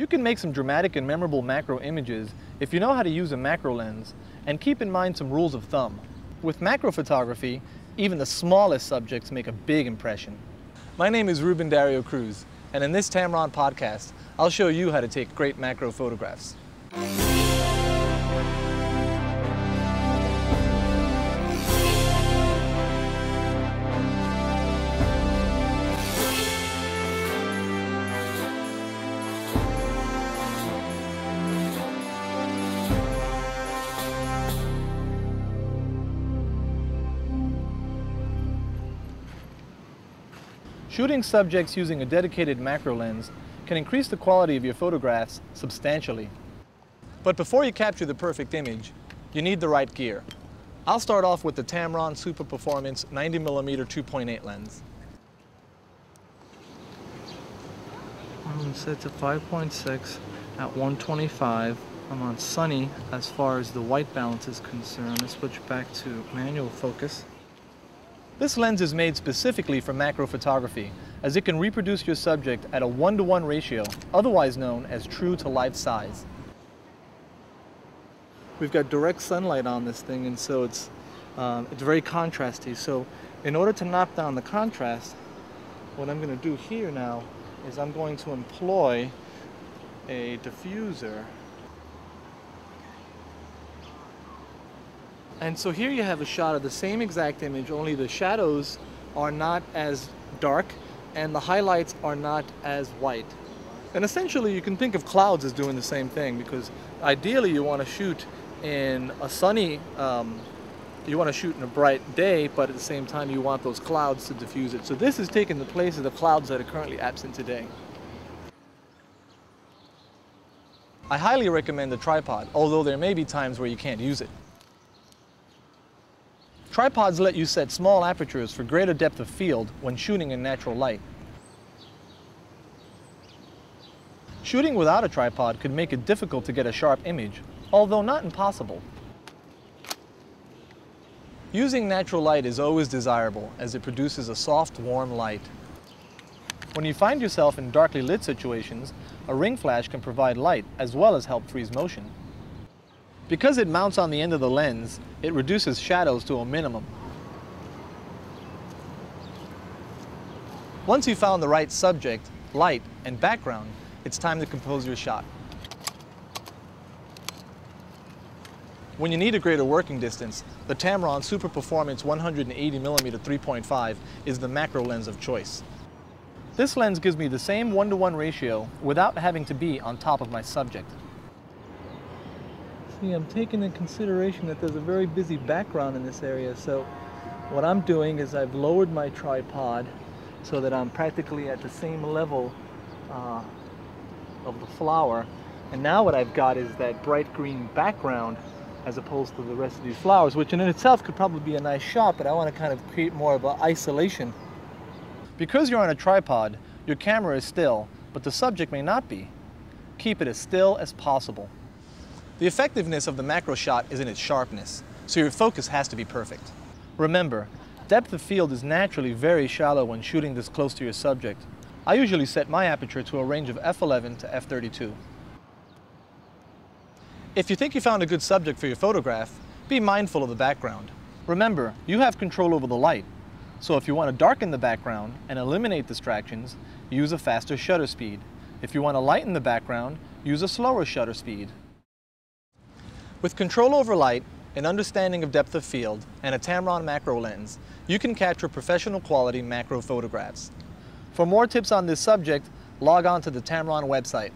You can make some dramatic and memorable macro images if you know how to use a macro lens, and keep in mind some rules of thumb. With macro photography, even the smallest subjects make a big impression. My name is Ruben Dario Cruz, and in this Tamron podcast, I'll show you how to take great macro photographs. Shooting subjects using a dedicated macro lens can increase the quality of your photographs substantially. But before you capture the perfect image, you need the right gear. I'll start off with the Tamron Super Performance 90mm 2.8 lens. I'm set to 5.6 at 125. I'm on sunny as far as the white balance is concerned. Let's switch back to manual focus. This lens is made specifically for macro photography, as it can reproduce your subject at a 1:1 ratio, otherwise known as true to life size. We've got direct sunlight on this thing, and so it's very contrasty. So in order to knock down the contrast, what I'm going to do here now is I'm going to employ a diffuser. And so here you have a shot of the same exact image, only the shadows are not as dark and the highlights are not as white. And essentially you can think of clouds as doing the same thing, because ideally you want to shoot in a sunny, you want to shoot in a bright day, but at the same time you want those clouds to diffuse it. So this is taking the place of the clouds that are currently absent today. I highly recommend the tripod, although there may be times where you can't use it. Tripods let you set small apertures for greater depth of field when shooting in natural light. Shooting without a tripod could make it difficult to get a sharp image, although not impossible. Using natural light is always desirable, as it produces a soft, warm light. When you find yourself in darkly lit situations, a ring flash can provide light as well as help freeze motion. Because it mounts on the end of the lens, it reduces shadows to a minimum. Once you've found the right subject, light, and background, it's time to compose your shot. When you need a greater working distance, the Tamron Super Performance 180mm 3.5 is the macro lens of choice. This lens gives me the same 1:1 ratio without having to be on top of my subject. I'm taking into consideration that there's a very busy background in this area, so what I'm doing is I've lowered my tripod so that I'm practically at the same level of the flower, and now what I've got is that bright green background as opposed to the rest of these flowers, which in itself could probably be a nice shot, but I want to kind of create more of an isolation. Because you're on a tripod, your camera is still, but the subject may not be. Keep it as still as possible. The effectiveness of the macro shot is in its sharpness, so your focus has to be perfect. Remember, depth of field is naturally very shallow when shooting this close to your subject. I usually set my aperture to a range of f11 to f32. If you think you found a good subject for your photograph, be mindful of the background. Remember, you have control over the light, so if you want to darken the background and eliminate distractions, use a faster shutter speed. If you want to lighten the background, use a slower shutter speed. With control over light, an understanding of depth of field, and a Tamron macro lens, you can capture professional quality macro photographs. For more tips on this subject, log on to the Tamron website.